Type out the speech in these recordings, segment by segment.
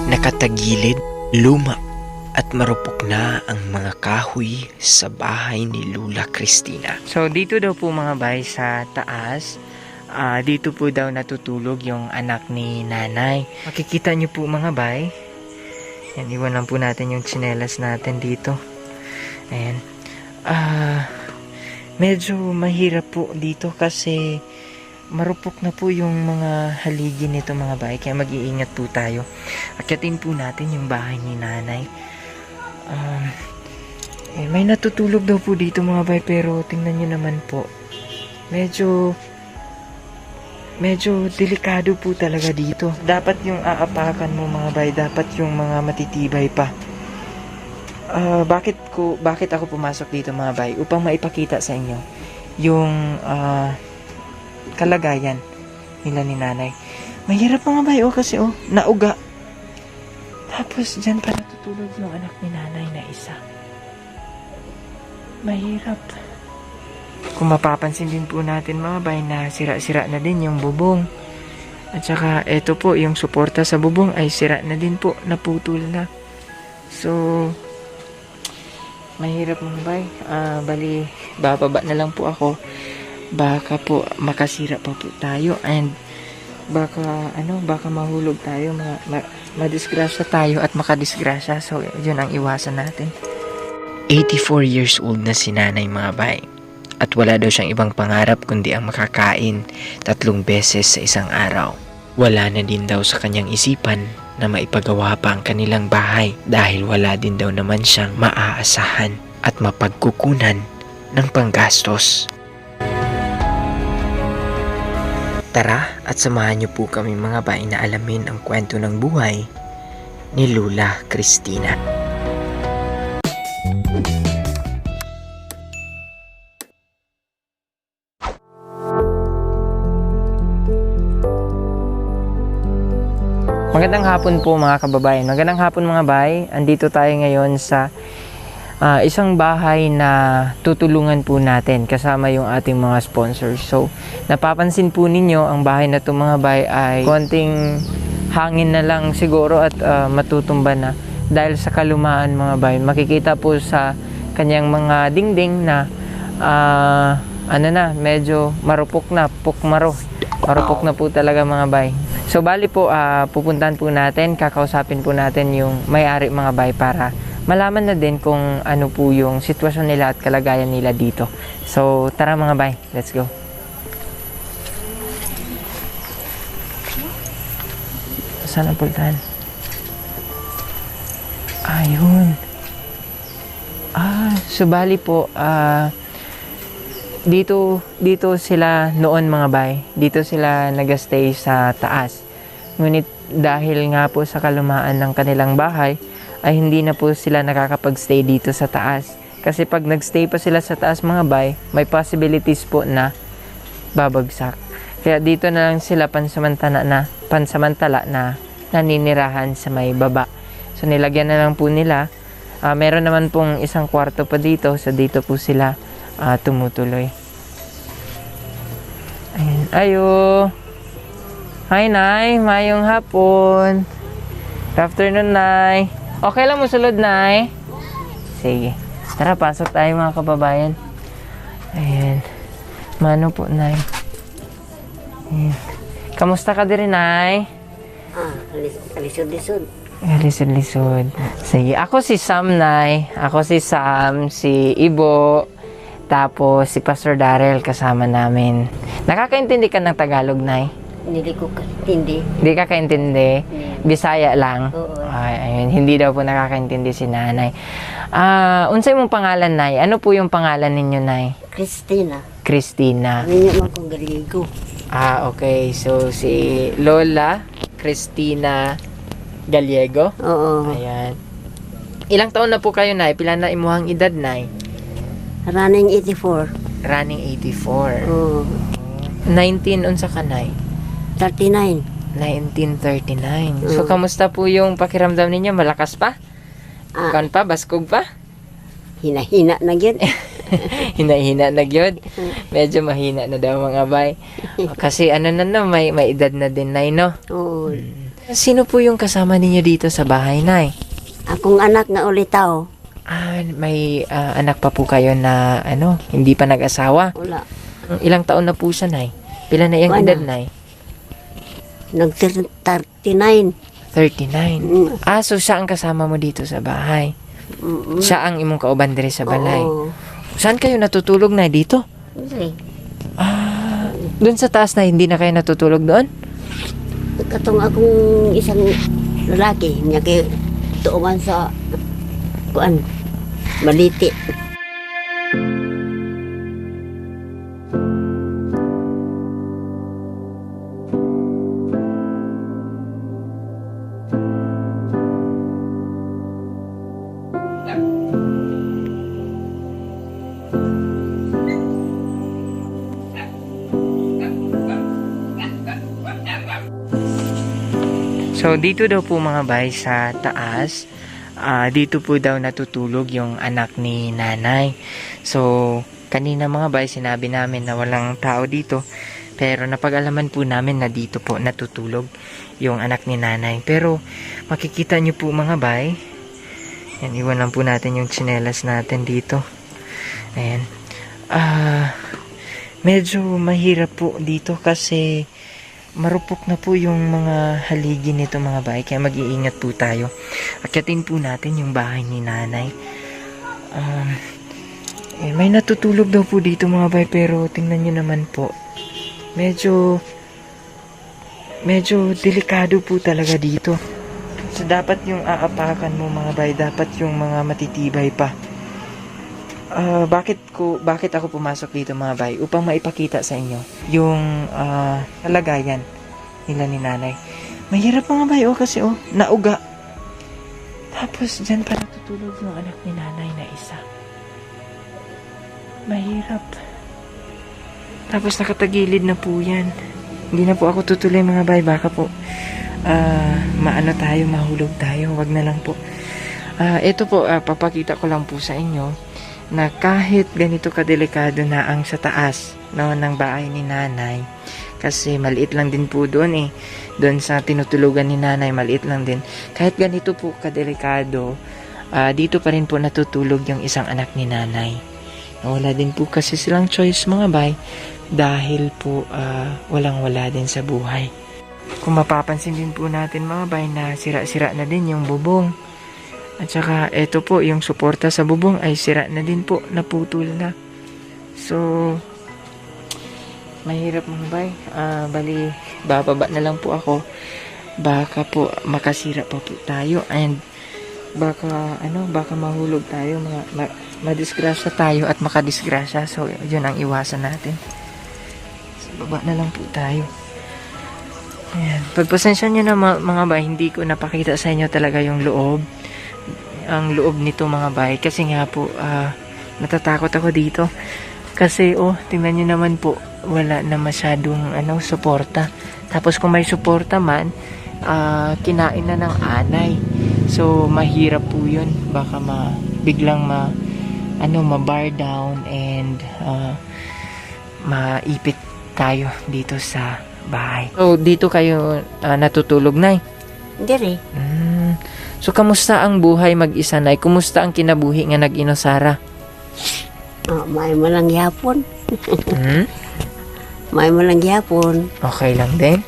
Nakatagilid, luma at marupok na ang mga kahoy sa bahay ni Lula Cristina. So dito daw po mga bay sa taas, dito po daw natutulog yung anak ni nanay. Makikita nyo po mga bay. Yan, iwan lang po natin yung tsinelas natin dito. Ayan. Medyo mahirap po dito kasi marupok na po yung mga haligi nito mga bay, kaya mag-iingat po tayo. Akyatin po natin yung bahay ni nanay. May natutulog daw po dito mga bay, pero tingnan nyo naman po, medyo delikado po talaga dito. Dapat yung aapakan mo mga bay, dapat yung mga matitibay pa. Bakit ako pumasok dito mga bay? Upang maipakita sa inyo yung kalagayan nila ni nanay. Mahirap mga bay, kasi nauga. Tapos dyan pa natutulog yung anak ni nanay na isa. Mahirap. Kung mapapansin din po natin mga bay na sira-sira na din yung bubong. At saka eto po, yung suporta sa bubong ay sira na din po, naputol na. So mahirap mga bay. Bali, bababa na lang po ako. Baka po makasira pa po tayo and baka mahulog tayo, madisgrasya tayo at makadisgrasya. So yun ang iwasan natin. 84 years old na si nanay mga bay, at wala daw siyang ibang pangarap kundi ang makakain 3 beses sa isang araw. Wala na din daw sa kanyang isipan na maipagawa pa ang kanilang bahay dahil wala din daw naman siyang maaasahan at mapagkukunan ng panggastos. Tara at samahan niyo po kami mga bay na alamin ang kwento ng buhay ni Lula Cristina. Magandang hapon po mga kababayan. Magandang hapon mga bay. Andito tayo ngayon sa isang bahay na tutulungan po natin kasama yung ating mga sponsors. So, napapansin po ninyo ang bahay na ito mga bay ay konting hangin na lang siguro at matutumba na dahil sa kalumaan mga bay. Makikita po sa kanyang mga dingding na medyo marupok na, marupok na po talaga mga bay. So, bali po, pupuntahan po natin, kakausapin po natin yung may-ari mga bay para malaman na din kung ano po yung sitwasyon nila at kalagayan nila dito. So, tara mga bay, let's go. Saan ang pultahan? Ayun. Subali po, dito sila noon mga bay. Dito sila nag-stay sa taas. Ngunit dahil nga po sa kalumaan ng kanilang bahay, ay hindi na po sila nakakapag-stay dito sa taas. Kasi pag nag-stay pa sila sa taas mga bay, may possibilities po na babagsak. Kaya dito na lang sila pansamantala na naninirahan sa may baba. So nilagyan na lang po nila. Meron naman pong isang kwarto pa dito. So dito po sila tumutuloy. Ayun. Ayo. Hi Nay, mayong hapon. Good afternoon Nay. Okay lang mo sulod, Nay? Sige. Tara, pasok tayo mga kababayan. Ayan. Mano po, Nay? Ayan. Kamusta ka din, Nay? Lisod-lisod. Lisod-lisod. Sige. Ako si Sam, Nay. Ako si Sam, si Ibo, tapos si Pastor Darrell kasama namin. Nakakaintindi ka ng Tagalog, Nay? Hindi ko kaintindi. Hindi ka kaintindi? Bisaya lang? Oo. Ayun, hindi daw po nakakaintindi si nanay. Unsay mong pangalan, Nay? Ano po yung pangalan ninyo, Nay? Cristina. Cristina. Ninyo man kong galigo. Okay. So, si Lola Cristina Gallego? Oo. Ayan. Ilang taon na po kayo, Nay? Pila na imuhang edad, Nay? Running 84. Running 84. Oo. 19, unsa ka, Nay? 39. 1939. So, kamusta po yung pakiramdam ninyo? Malakas pa? Kan pa? Baskog pa? Hina-hina na yun. Hina-hina na gyud. Medyo mahina na daw mga bay. Kasi may edad na din, Nay, no? Oo. Sino po yung kasama ninyo dito sa bahay, Nay? Akong anak nga ulitaw. May anak pa po kayo na hindi pa nag-asawa. Wala. Ilang taon na po siya, Nay? Pila na yung Wala. edad, Nay? Nag-39. 39. So siya ang kasama mo dito sa bahay. Siya ang imong kauban diri sa balay. Oo. Saan kayo natutulog, Nay? Dito? Hindi. Doon sa taas na hindi na kayo natutulog doon? Katong akong isang lalaki, niya kay tuuman sa kuan, Baliti. So, dito daw po mga bay sa taas, dito po daw natutulog yung anak ni nanay. So, kanina mga bay, sinabi namin na walang tao dito. Pero napag-alaman po namin na dito po natutulog yung anak ni nanay. Pero, makikita nyo po mga bay, yan, iwan lang po natin yung tsinelas natin dito. Ayan. Medyo mahirap po dito kasi marupok na po yung mga haligi nito mga bahay, kaya mag-iingat po tayo. Akyatin po natin yung bahay ni nanay. May natutulog daw po dito mga bahay, pero tingnan nyo naman po, medyo delikado po talaga dito. So dapat yung aapakan mo mga bahay, dapat yung mga matitibay pa. Bakit ako pumasok dito mga bay? Upang maipakita sa inyo yung kalagayan nila ni nanay. Mahirap mga bay, kasi nauga. Tapos dyan pa natutulog yung anak ni nanay na isa. Mahirap. Tapos nakatagilid na po yan. Hindi na po ako tutuloy mga bay, baka po mahulog tayo. Wag na lang po. Ito po, papakita ko lang po sa inyo na kahit ganito kadelikado na ang sa taas ng bahay ni nanay, kasi maliit lang din po doon doon sa tinutulugan ni nanay, maliit lang din. Kahit ganito po kadelikado, dito pa rin po natutulog yung isang anak ni nanay. Wala din po kasi silang choice mga bay, dahil po walang wala din sa buhay. Kung mapapansin din po natin mga bay na sira-sira na din yung bubong. At saka, ito po, yung suporta sa bubong ay sira na din po, naputol na. So, mahirap mga bay. Bali, bababa na lang po ako. Baka po, makasira pa po tayo. And, baka mahulog tayo, madisgrasya tayo at makadisgrasya. So, yun ang iwasan natin. So, baba na lang po tayo. Ayan. Pagpasensya nyo na mga bay, hindi ko napakita sa inyo talaga yung ang loob nito mga bahay, kasi nga po natatakot ako dito kasi tingnan nyo naman po, wala na masyadong suporta. Tapos kung may suporta man, kinain na ng anay, so mahirap po yun. Baka biglang ma-bar down and maipit tayo dito sa bahay. So dito kayo natutulog, Nay? Hindi rin. So, kamusta ang buhay mag-isa, Nay? Kumusta ang kinabuhi nga nag-inusara? May malang yapon. May malang yapon. Okay lang din?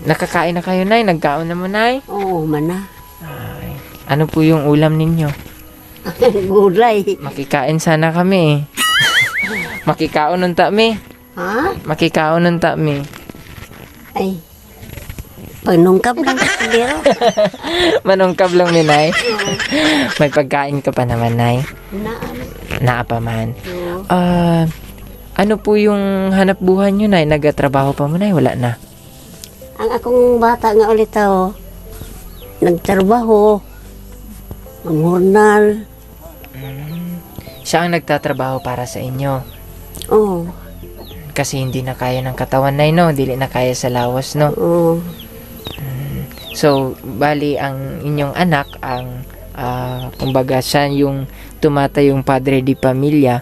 Nakakain na kayo, Nay? Nagkaon na mo, Nay? Oo, mana. Ay, ano po yung ulam ninyo? Gulay. Makikain sana kami. Makikaon ng tami. Ha? Makikaon ng tami. Ay. Panungkap lang siguro. Manungkab lang ni Nay. May pagkain ka pa naman, Nay. Naa pa man. Ano po yung hanap buhay nyo, Nay? Nagtrabaho pa mo, Nay? Wala na. Ang akong bata nga ulit nagtrabaho. Manghurnal. Siya ang nagtatrabaho para sa inyo. Oo. Kasi hindi na kaya ng katawan, Nay, no? Dili na kaya sa lawas, no? Oo. So, bali, ang inyong anak, kumbaga siya yung tumatayong padre di pamilya,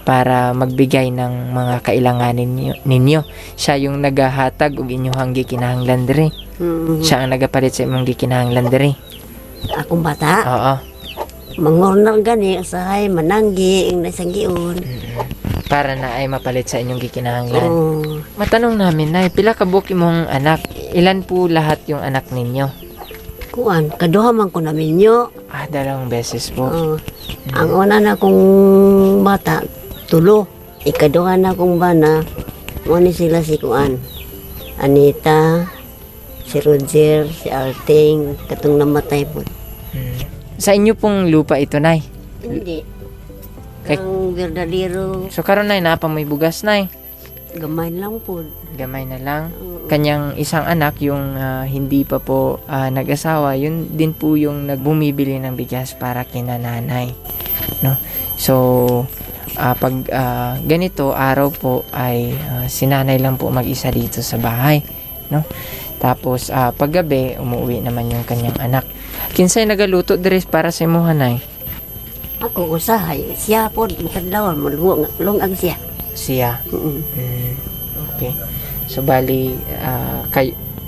para magbigay ng mga kailanganin ninyo. Siya yung nagahatag og inyong gikinahanglan diri. Siya ang nagapalit sa imong gikinahanglan diri. Akong bata, Oo. mangornal gani, usahay, mananggi, ang nasanggiun. Para na ay mapalit sa inyong gikinahanglan. Oo. Matanong namin, Nay, pila ka buok imong anak? Ilan po lahat yung anak ninyo? Kuan, kaduha man ko namin nyo. 2 beses po. Oo. Ang una na kong bata, 3. Ikaduha na kong bana, muna sila si Kuan. Anita, si Roger, si Alting, katong namatay po. Sa inyo pong lupa ito, Nay? Hindi. Kay- Ang verdadero, So karon Nay, napa may bugas, Nay? gamay lang po. Gamay na lang. Oo. Kanyang isang anak, yung hindi pa po nag-asawa, yun din po yung nagbumibili ng bigas para kina nanay. No? So, pag ganito, araw po ay si nanay lang po mag-isa dito sa bahay. No? Tapos, paggabi, umuwi naman yung kanyang anak. Kinsay nagaluto dres para sa imuha, Nay? Ako usahay, siya po, matadlawan, malungag siya. Siya. Mm. Okay. So, bali,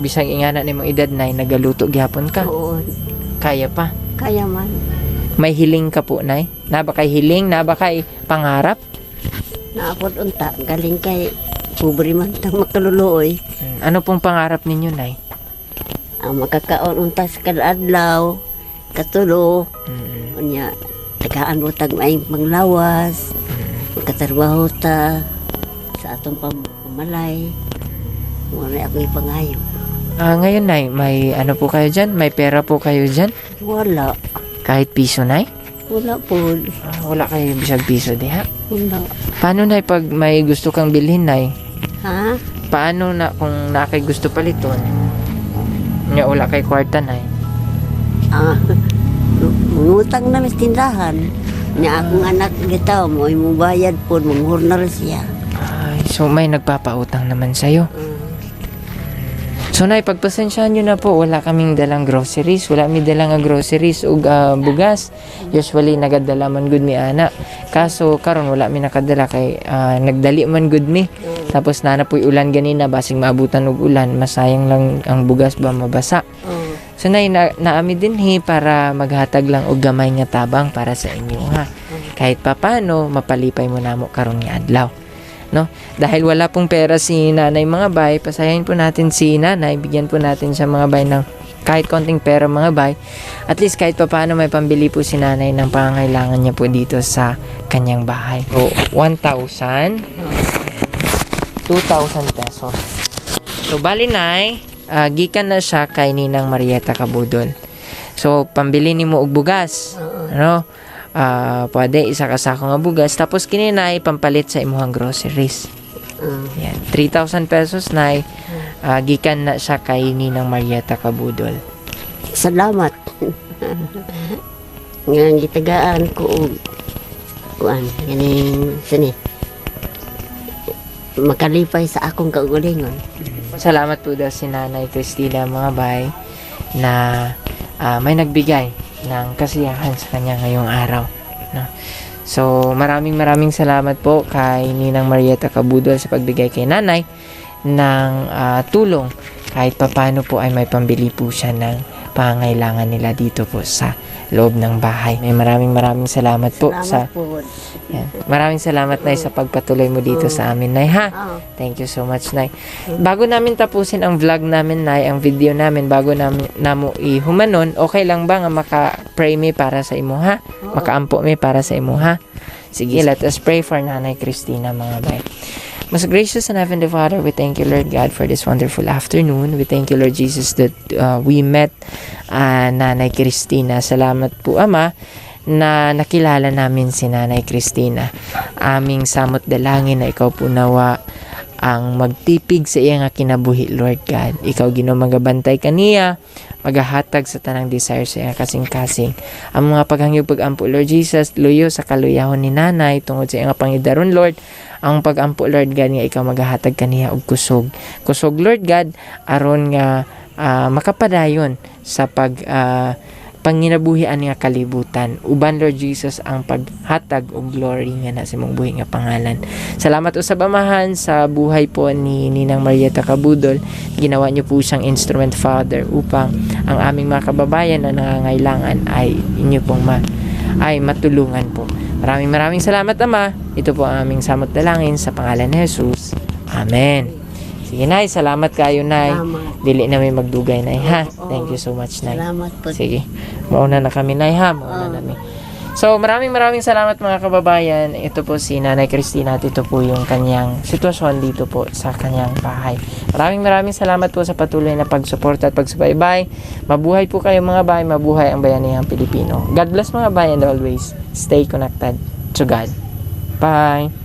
bisang ingana ni mong edad, Nay, nagaluto gyapon ka. Oo, Kaya pa. kaya man. May hiling ka po, Nay? Naba kay hiling? Naba kay pangarap? Naapod unta, galing kay pobre man tang makaluluoy. Ano pong pangarap ninyo, Nay? Ang makakaon unta sa kadadlaw, katulo, unya, tagaan mo tag maing panglawas, makatarbaho ta sa atong pamalay. Muna ako ipangayo. Ngayon, Nay, may ano po kayo dyan? May pera po kayo dyan? Wala. Kahit piso, Nay? Wala po. Wala kayo bisag piso, di ha? Wala. Paano, Nay, pag may gusto kang bilhin, Nay? Ha? Paano na kung nakay gusto paliton? Nga wala kay kwarta, Nay. Mungutang na mis tindahan. Nya akong anak gitaw mo, mo bayad po, manghurnal siya. Ay, so may nagpapautang naman sa'yo. So, Nay, pagpasensyahan nyo na po, wala kaming dalang groceries. Wala mi dalang groceries o bugas. Usually, nagadala man good mi ana. Kaso, karon wala mi nakadala kay nagdali man good mi. Tapos, nanapoy ulan ganina, basing maabutan og ulan. Masayang lang ang bugas ba mabasa. So, Nay, naami din para maghatag lang og gamay nga tabang para sa inyo, ha? Kahit papano, mapalipay mo na mo karon nga adlaw. No? Dahil wala pong pera si nanay mga bay, pasayahin po natin si nanay, bigyan po natin sa mga bay ng kahit konting pera mga bay. At least kahit pa paano may pambili po si nanay ng pangangailangan niya po dito sa kanyang bahay. So, 1,000, 2,000 pesos. So, bali Nay, gikan na siya kay Ninang Marieta Cabudol. So, pambili ni mo og bugas. Ano? Pwede isa ka sako nga bugas tapos kini Nay pampalit sa imuhang groceries. Yan, 3,000 pesos Nay. Gikan na siya kay Ninang Marieta Cabudol. Salamat. Nga gitagaan ko og kuan ganing sini. Makalipay sa akong kaugalingon. Salamat po daw si Nanay Cristina mga bay na may nagbigay ng kasiyahan sa kanya ngayong araw. No? So, maraming salamat po kay Ninang Marieta Cabudol sa pagbigay kay Nanay ng tulong. Kahit papano po ay may pambili po siya ng pangangailangan nila dito po sa loob ng bahay. May maraming salamat po. Salamat po. Yan. Maraming salamat, Nay, sa pagpatuloy mo dito sa amin, Nay, ha? Thank you so much, Nay. Bago namin tapusin ang vlog namin, Nay, ang video namin, bago namo ihumanon, okay lang ba nga maka-pray me para sa imo, ha? Makaampo me para sa imo, ha? Sige, let us pray for Nanay Cristina, mga bay. Most gracious and heavenly Father, we thank you, Lord God, for this wonderful afternoon. We thank you, Lord Jesus, that we met Nanay Cristina. Salamat po, Ama, na nakilala namin si Nanay Cristina. Aming samot dalangin na ikaw po nawa ang magtipig sa iya nga kinabuhi, Lord God. Ikaw Ginoo magabantay kaniya, magahatag sa tanang desire sa iya kasing-kasing. Ang mga paghangyo pagampo, Lord Jesus, luyo sa kaluyahon ni Nanay tungod sa iya nga pangidaron, Lord. Ang pagampo, Lord God, nga ikaw magahatag kaniya og kusog. Kusog, Lord God, aron nga makapadayon sa panginabuhian nga kalibutan. Uban Lord Jesus ang paghatag og glory nga na sa imong buhi nga pangalan. Salamat usab Amahan sa buhay po ni Ninang Marieta Cabudol. Ginawa niyo po siyang instrument Father upang ang aming mga kababayan na nangangailangan ay inyo pong matulungan po. Maraming salamat Ama. Ito po ang aming samot dalangin sa pangalan ni Jesus. Amen. Sige Nay, salamat kayo Nay. Salamat. Dili na may magdugay Nay ha. Oo. Thank you so much Nay. Salamat po. Sige. Mauna na kami Nay ha. Mauna na kami. So maraming salamat mga kababayan. Ito po si Nanay Cristina at ito po yung kanyang sitwasyon dito po sa kanyang bahay. Maraming salamat po sa patuloy na pagsuporta at pagsubaybay. Mabuhay po kayo mga bayan, mabuhay ang bayanihang Pilipino. God bless mga bayan always. Stay connected to God. Bye.